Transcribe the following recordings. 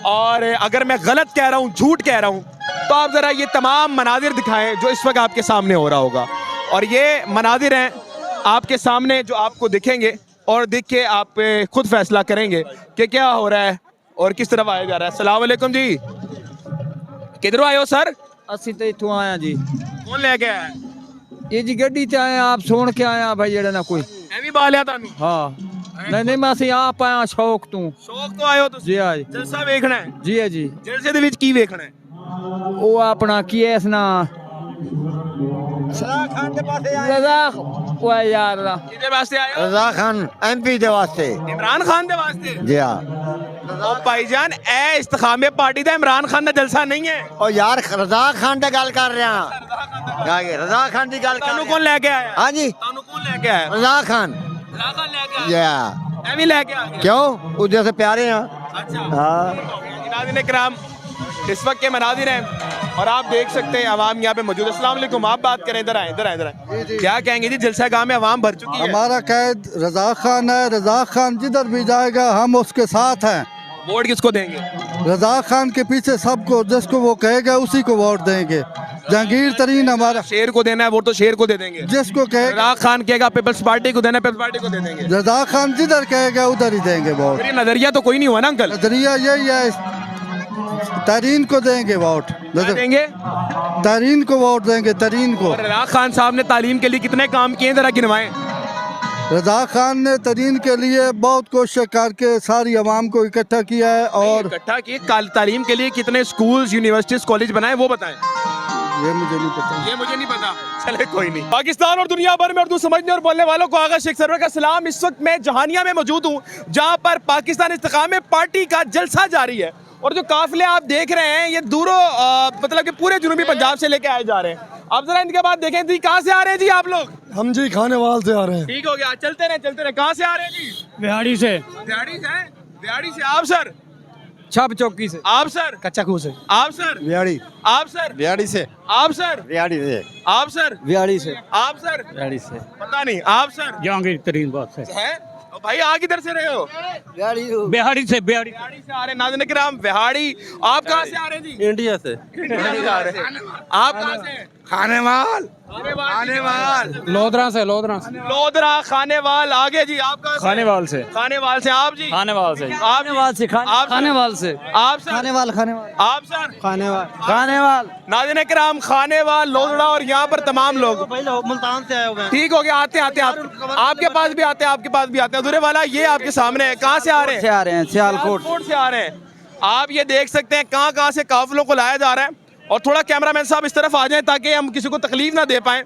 और अगर मैं गलत कह रहा हूँ, झूठ कह रहा हूँ, तो आप ज़रा ये तमाम मनाजिर दिखाएं जो इस वक्त आपके सामने हो रहा होगा। और ये मनाजिर हैं आपके सामने जो आपको दिखेंगे, और देख के आप खुद फैसला करेंगे कि क्या हो रहा है और किस तरफ आया जा रहा है। अस्सलाम वालेकुम जी, किधरों आए हो सर? ਅਸੀਂ ਤੇ ਇੱਥੋਂ ਆਇਆ ਜੀ। कौन लेके आया है? ਇਹ ਜੀ ਗੱਡੀ ਤੇ ਆਏ ਆਪ ਸੁਣ ਕੇ ਆਇਆ ਭਾਈ ਜਿਹੜਾ ਨਾ ਕੋਈ। ਐਵੇਂ ਬਾਲਿਆ ਤੁਹਾਨੂੰ? ਹਾਂ ਨਹੀਂ ਨਹੀਂ ਮੈਂ ਅਸੀਂ ਆਪ ਆਇਆ ਸ਼ੌਕ ਤੋਂ। ਸ਼ੌਕ ਤੋਂ ਆਏ ਹੋ ਤੁਸੀਂ? ਜੀ ਹਾਂ ਜੀ। ਜਲਸਾ ਵੇਖਣਾ ਹੈ? ਜੀ ਹੈ ਜੀ। ਜਲਸੇ ਦੇ ਵਿੱਚ ਕੀ ਵੇਖਣਾ ਹੈ? ਉਹ ਆਪਣਾ ਕੀ ਹੈ ਇਸ ਨਾ ਰਜ਼ਾ ਖਾਨ ਦੇ ਪਾਸੇ ਆਏ। ਰਜ਼ਾ ਉਹ ਯਾਰ ਦਾ ਕਿਹਦੇ ਵਾਸਤੇ ਆਏ ਹੋ? रजा खान MP ਦੇ ਵਾਸਤੇ। इमरान खान ਦੇ ਵਾਸਤੇ? ਜੀ ਹਾਂ। ਉਹ ਭਾਈਜਾਨ ਇਹ ਇਸਤਿਖਾਮੇ ਪਾਰਟੀ ਦਾ ਇਮਰਾਨ ਖਾਨ ਦਾ ਜਲਸਾ ਨਹੀਂ ਹੈ। ਉਹ ਯਾਰ ਰਜ਼ਾ ਖਾਨ ਦੀ ਗੱਲ ਕਰ ਰਿਹਾ ਹਾਂ। ਰਜ਼ਾ ਖਾਨ ਦੀ ਗੱਲ ਕਰ ਤੁਹਾਨੂੰ ਕੌਣ ਲੈ ਕੇ ਆਇਆ? ਹਾਂਜੀ ਤੁਹਾਨੂੰ ਕੌਣ ਲੈ ਕੇ ਆਇਆ? रजा खान। ਇਮਰਾਨ ਖਾਨ ਲੈ ਕੇ जी ਆਇਆ? हाँ। ਐਵੇਂ ਲੈ ਕੇ ਆ ਗਿਆ? क्यों उधर से प्यारे हैं। अच्छा हाँ। नाज़रीन इकराम, इस वक्त के मनाजिर हैं और आप देख सकते हैं अवाम यहाँ पे मौजूद है। अस्सलाम वालेकुम, आप बात करें, इधर आए, इधर आए, इधर आए। क्या कहेंगे जी, जलसा गाह में अवाम भर चुकी है? हमारा कैद रजा खान है। रजा खान जिधर भी जाएगा हम उसके साथ हैं। वोट किसको देंगे? रजा खान के पीछे सबको, जिसको वो कहेगा उसी को वोट देंगे। जहांगीर तरीन हमारा, शेर को देना है वोट तो शेर को दे देंगे। जिसको कहेगा। इमरान खान कहेगा पीपल्स पार्टी को देना है, पीपल्स पार्टी को दे देंगे। रजा खान जिधर कहेगा उधर ही देंगे वोट। फिर ये नजरिया तो कोई नहीं हुआ ना अंकल? नजरिया यही है, तरीन को देंगे वोट। क्या देंगे? तरीन को वोट देंगे, तरीन को। और इमरान खान साहब ने तालीम के लिए कितने काम किए हैं, जरा गिनवाएं। रजा खान ने तरीन के लिए बहुत कोशिश करके सारी आवाम को इकट्ठा किया है। और इकट्ठा किए, तालीम के लिए कितने स्कूल्स, यूनिवर्सिटीज, कॉलेज बनाए, वो बताएं। ये मुझे नहीं पता। ये मुझे नहीं पता, चले कोई नहीं। पाकिस्तान और दुनिया भर में उर्दू समझने और बोलने वालों को आगा शेख सरवर का सलाम। इस वक्त मैं जहानिया में मौजूद हूँ, जहाँ पर पाकिस्तान इस्तिकामे पार्टी का जलसा जारी है। और जो काफिले आप देख रहे हैं, ये दूरों मतलब कि पूरे जुनूबी पंजाब से लेके आए जा रहे हैं। आप जरा इनके बाद देखें जी, कहाँ से आ रहे हैं जी आप लोग? हम जी खानेवाल से आ रहे हैं। ठीक हो गया, चलते रहे चलते रहे। कहाँ से आ रहे हैं जी? बिहाड़ी से। दिहाड़ी से? दिहाड़ी से। आप सर? छप चौकी से। आप सर? कच्चा खूह से। आप सर? बिहाड़ी। आप सर? बिहाड़ी से। आप सर? रियाड़ी से। आप सर? बिहाड़ी से। आप सर? बिहाड़ी से। पता नहीं। आप सर? जहांगीर तरीन बात से। है भाई, आ किधर से रहे हो? बिहाड़ी से। बिहाड़ी से आ रहे हैं। नाज़रीन किराम, बिहाड़ी। आप कहाँ से आ रहे हैं जी? इंडिया से। इंडिया से आ रहे हैं। आप कहाँ से हैं? खानेवाल। खानेवाल। लोधरा से। लोधरा से। लोधरा, खानेवाल। आगे जी, आप कहाँ से? खानेवाल से। खानेवाल से। आप जी? खानेवाल से। आप खानेवाल से। आप खानेवाल से। आप सर? खानेवाल। खानेवाल। आप सर? खानेवाल। खानेवाल। नाज़रीन किराम, खानेवाल, लोधड़ा और यहाँ पर तमाम लोग। मुल्तान से आए हुए हैं। ठीक हो गया, आते आते आपके पास भी आते हैं, आपके पास भी आते हैं। दूरे वाला ये आपके सामने है। कहाँ से आ रहे हैं? आ रहे हैं सियालकोट से आ रहे हैं। आप ये देख सकते हैं कहाँ कहाँ से काफिलों को लाया जा रहा है। और थोड़ा कैमरामैन साहब इस तरफ आ जाएं ताकि हम किसी को तकलीफ ना दे पाएं।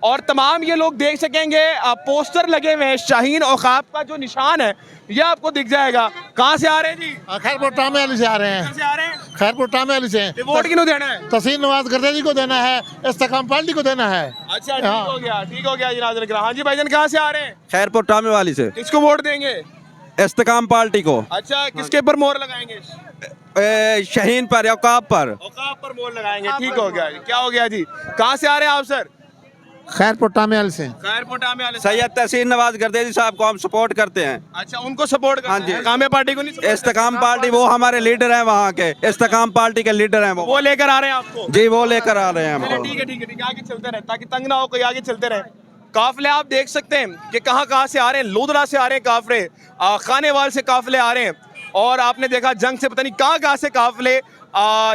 और तमाम ये लोग देख सकेंगे, पोस्टर लगे हुए हैं। शाहीन औकाफ का जो निशान है ये आपको दिख जाएगा। कहाँ से आ रहे हैं जी? खैरपुर टामे वाली से आ रहे हैं। कहाँ से आ रहे हैं? खैरपुर टामे वाली से। वोट किन्हों देना है? तहसीन नवाज गर्देजी को देना है, इस्तेकाम पार्टी को देना है। अच्छा, ठीक हो गया, ठीक हो गया जी। नाज़रीन किराम, हाँ जी भाईजान, कहाँ से आ रहे हैं? खैरपुर टामे वाली से। किसको वोट देंगे? इस्तेकाम पार्टी को। अच्छा, किसके ऊपर मोहर लगाएंगे? शहीन पर, औकाफ पर। औकाफ पर मोहर लगाएंगे। ठीक हो गया। क्या हो गया जी? कहाँ से आ रहे हैं आप सर? खैरपुर टामे वाली से। खैरपुर टामे वाले। सैयद तहसीन नवाज गर्देजी साहब को हम सपोर्ट करते हैं। अच्छा, उनको सपोर्ट करते हैं। हाँ जी। इस्तेकाम पार्टी को नहीं support इस्तेकाम पार्टी वो हमारे लीडर हैं, वहाँ के इस्तेकाम पार्टी के लीडर हैं वो लेकर आ रहे हैं आपको? जी, वो लेकर आ रहे हैं चलिए, हमको। ठीक है, ठीक है, ठीक है। आगे चलते रहे ताकि तंग ना हो, कोई आगे चलते रहे। काफिले आप देख सकते हैं कि कहाँ कहाँ से आ रहे हैं। लोधरा से आ रहे हैं काफिले, खानेवाल से काफिले आ रहे हैं। और आपने देखा जंग से पता नहीं कहाँ कहाँ से काफिले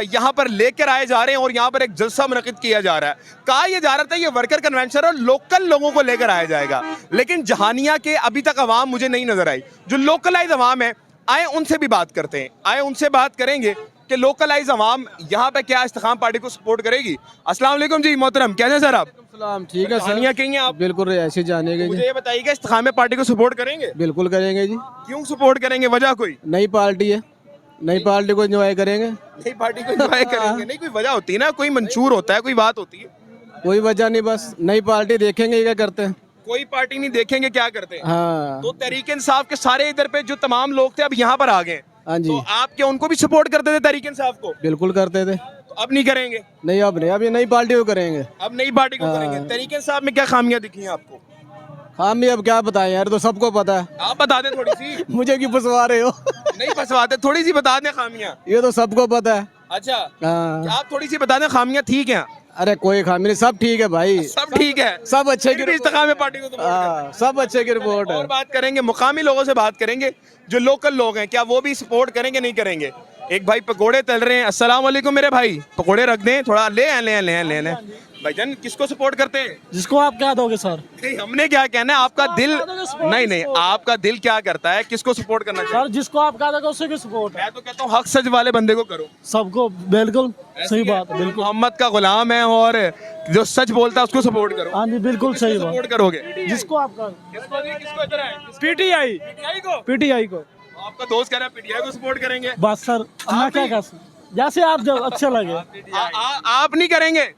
यहाँ पर लेकर आए जा रहे हैं। और यहाँ पर एक जलसा मुनक़िद किया जा रहा है। कहा यह जा रहा था ये वर्कर कन्वेंशन और लोकल लोगों को लेकर आया जाएगा, लेकिन जहानिया के अभी तक अवाम मुझे नहीं नजर आई। जो लोकलाइज अवाम है, आए उनसे भी बात करते हैं। आए उनसे बात करेंगे कि लोकलाइज अवाम यहाँ पे क्या इस्तेकाम पार्टी को सपोर्ट करेगी। अस्सलाम वालेकुम जी मोहतरम, कैसे हैं सर आप? ठीक है जहानिया कहीं हैं आप? बिल्कुल ऐसे जानेंगे मुझे ये बताइएगा, इस्तेकाम पार्टी को सपोर्ट करेंगे? बिल्कुल करेंगे जी। क्यों सपोर्ट करेंगे, वजह कोई? नई पार्टी है, नई पार्टी को एंजॉय करेंगे। नई पार्टी को एंजॉय करेंगे? नहीं, कोई वजह होती है ना, कोई मंशूर होता है, कोई बात होती है। कोई वजह नहीं, बस नई पार्टी देखेंगे क्या करते हैं। कोई पार्टी नहीं देखेंगे क्या करते हैं। हाँ तो तहरीक इंसाफ के सारे इधर पे जो तमाम लोग थे अब यहाँ पर आ गए। हाँ जी, तो आप क्या उनको भी सपोर्ट करते थे तहरीक इंसाफ को? बिल्कुल करते थे। तो अब नहीं करेंगे? नहीं, अब नहीं, अब ये नई पार्टी को करेंगे। अब नई पार्टी को करेंगे। तहरीक इंसाफ में क्या खामियां दिखी हैं आपको? हम भी अब क्या बताएं यार, तो सबको पता है। आप बता दें थोड़ी सी। मुझे क्यों फंसवा रहे हो? नहीं फंसवाते, थोड़ी सी बता दें खामियां। ये तो सबको पता है। अच्छा, हाँ। आप थोड़ी सी बता दें खामियां ठीक हैं। अरे कोई खामी नहीं, सब ठीक है भाई, सब ठीक है, सब अच्छे की फिर भी इस्तेकाम पार्टी को support हाँ, सब अच्छे की रिपोर्ट है। और बात करेंगे, मुकामी लोगों से बात करेंगे, जो लोकल लोग हैं, क्या वो भी सपोर्ट करेंगे नहीं करेंगे। एक भाई पकोड़े तल रहे हैं। अस्सलाम वालेकुम मेरे भाई, पकोड़े रख दें थोड़ा, ले भाईजान। किसको सपोर्ट करते हैं? जिसको आप क्या दोगे सर? नहीं, हमने क्या कहना है, आपका दिल नहीं, आपका दिल क्या करता है, किसको सपोर्ट करना चाहिए? सर जिसको आप क्या दोगे उसे की सपोर्ट है। मैं तो कहता हूँ हक सच वाले बंदे को करो। सबको बिल्कुल सही बात है, बिल्कुल। मोहम्मद का गुलाम है और जो सच बोलता है उसको सपोर्ट करो। हाँ जी बिल्कुल सही बात। सपोर्ट करोगे जिसको आप किसको इधर है? पीटीआई को पीटीआई को आपका दोस्त कह रहा है पीटीआई को सपोर्ट करेंगे। बस सर मैं क्या कर सकता, जैसे आप जब अच्छा लगे। आप नहीं करेंगे?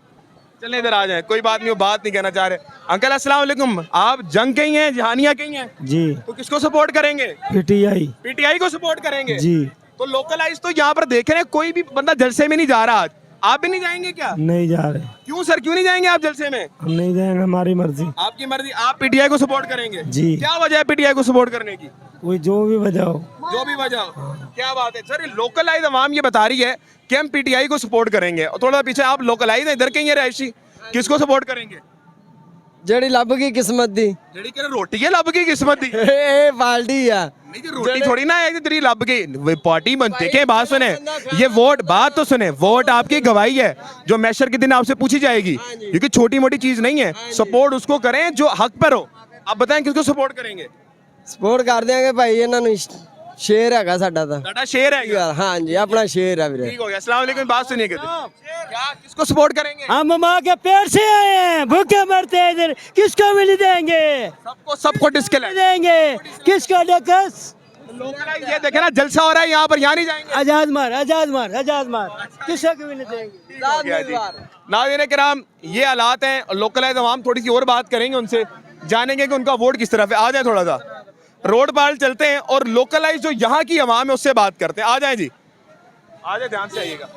चलें इधर आ जाए, कोई बात नहीं, वो बात नहीं कहना चाह रहे। अंकल अस्सलाम वालेकुम, आप जंग के ही हैं, जहानिया के ही हैं, जी तो किसको सपोर्ट करेंगे? पीटीआई पीटीआई को सपोर्ट करेंगे जी। तो लोकलाइज तो यहाँ पर देख रहे हैं, कोई भी बंदा जलसे में नहीं जा रहा आज। आप भी नहीं जाएंगे क्या? नहीं जा रहे, क्यों सर, क्यों नहीं जाएंगे आप जलसे में? हम नहीं जाएंगे, हमारी मर्जी। आपकी मर्जी। आप पीटीआई को सपोर्ट करेंगे जी। क्या वजह है पीटीआई को सपोर्ट करने की? कोई जो भी वजह हो। जो भी वजह हो। क्या बात है सर, लोकलाइज अवाम ये बता रही है कि हम पीटीआई को सपोर्ट करेंगे, और थोड़ा पीछे आप लोकलाइज है, इधर के ही है रहायशी, किसको सपोर्ट करेंगे? जेड़ी लब की किस्मत दी जेडी कह रोटी है लब की किस्मत दी। ए पार्टी है। नहीं जी, रोटी थोड़ी ना है तेरी लब की, वे पार्टी बनते के। बात सुने, ये वोट, बात तो सुने, वोट आपकी गवाही है जो मैशर के दिन आपसे पूछी जाएगी, क्योंकि छोटी मोटी चीज नहीं है। सपोर्ट उसको करें जो हक पर हो। आप बताएं किसको सपोर्ट करेंगे? सपोर्ट कर देंगे भाई, इन्होंने शेर है साडा ता। साडा शेर है क्या? हाँ जी, अपना शेर है वीरे। ठीक हो गया। अस्सलाम वालेकुम। बात सुनिए क्या किसको सपोर्ट करेंगे? हम माँ के पेट से आए हैं, भूखे मरते हैं इधर, किसको मिल देंगे? सबको डिस्कल देंगे किसको डकस? ये देखे ना जलसा हो रहा है यहाँ पर, यहाँ नहीं जाएंगे। आजाद मार आजाद मार आजाद मार, किसको भी नहीं देंगे। नाज़रीन किराम, ये हालात हैं। लोकलाइज अवाम, थोड़ी सी और बात करेंगे उनसे, जानेंगे कि उनका वोट किस तरफ है। आ जाए, थोड़ा सा रोड पार चलते हैं और लोकलाइज जो यहाँ की अवाम है उससे बात करते हैं। आ जाए जी, आ जाए, ध्यान से आइएगा।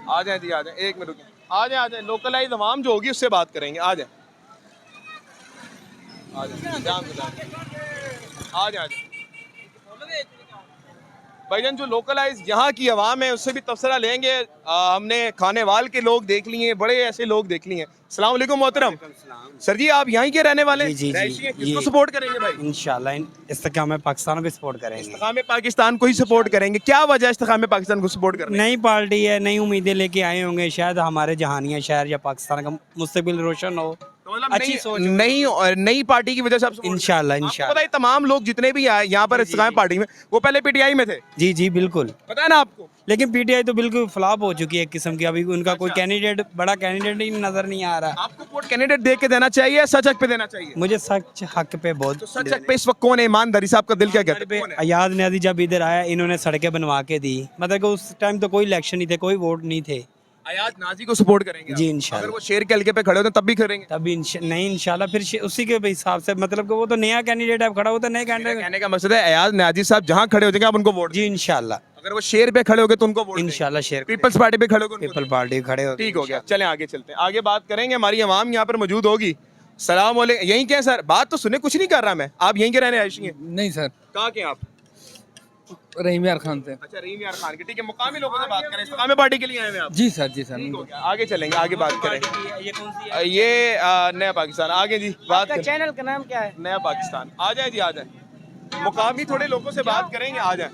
आ जाए जी, आ जाए, एक मिनट रुकिए। आ जाए लोकलाइज अवाम जो होगी उससे बात करेंगे। आ जाए, आ जाए भाईजान। जो लोकलाइज यहाँ की आवाम है उससे भी तबसरा लेंगे। हमने खाने वाल के लोग देख लिए हैं, बड़े ऐसे लोग देख लिए हैं। अस्सलाम वालेकुम मोहतरम। सर जी, आप यहीं के रहने वाले हैं? जी, रहायशी हैं? किसको सपोर्ट करेंगे भाई? इंशाल्लाह इस्तेकाम पाकिस्तान को सपोर्ट करेंगे। इस्तेकाम पाकिस्तान को ही सपोर्ट करेंगे। क्या वजह है इस्तेकाम पाकिस्तान को सपोर्ट करने? नई पार्टी है, नई उम्मीदें लेके आए होंगे, शायद हमारे जहानिया शहर या पाकिस्तान का मुस्तकबिल रोशन हो। तो मतलब अच्छी सोच नई पार्टी की वजह से आप support इंशाल्लाह, करते हैं। इंशाल्लाह। आपको पता है तमाम लोग जितने भी आए यहाँ पर इस्तेकाम पार्टी में, वो पहले पीटीआई में थे, जी जी बिल्कुल। पता है ना आपको? लेकिन पीटीआई तो बिल्कुल फ्लॉप हो चुकी है एक किस्म की। अभी उनका कोई कैंडिडेट, बड़ा कैंडिडेट ही नजर नहीं आ रहा। आपको वोट कैंडिडेट देख के देना चाहिए, सच हक पे देना चाहिए? मुझे सच हक पे बहुत। तो सच हक पे इस वक्त कौन है? ईमानदारी से आपका दिल क्या कहता है? कौन है? अयाज न्याजी जब इधर आया, इन्होंने सड़कें बनवा के दी। मतलब कि उस टाइम तो कोई इलेक्शन नहीं थे, कोई वोट नहीं थे। अयाज नाजी को सपोर्ट करेंगे जी, आप? इंशाल्लाह। अगर वो शेर के हल्के पे खड़े होते तब भी करेंगे? तभी नहीं इंशाल्लाह फिर उसी के हिसाब से, मतलब कि वो तो नया कैंडिडेट है, खड़ा होता नए कैंडिडेट। कहने का मकसद है अयाज नाजी साहब जहाँ खड़े हो जाएंगे आप उनको वोट जी इंशाल्लाह, अगर वो शेर पे खड़े हो गए तो उनको वोट इंशाल्लाह शेर पीपल्स पार्टी पे खड़े हो गए पीपल पार्टी खड़े हो। ठीक हो गया। चलें आगे चलते हैं, आगे बात करेंगे। हमारी आवाम यहाँ पर मौजूद होगी। सलाम वालेकुम। यहीं क्या सर? बात तो सुने, कुछ नहीं कर रहा मैं। आप यहीं के रहने आए हैं? नहीं सर, कहाँ के आप? रहीम यार खान से। अच्छा, रहीम यार खान के। ठीक है, मुकामी लोगों से बात करें। इस्तेकाम पार्टी के लिए आए हैं आप? जी सर, जी सर। ठीक हो गया, आगे चलेंगे, आगे बात करें। ये कौन सी ये नया पाकिस्तान। आगे जी बात करें। चैनल का नाम क्या है? नया पाकिस्तान। आ जाए जी, आ जाए। मुकामी थोड़े लोगों से बात करेंगे। आ जाए।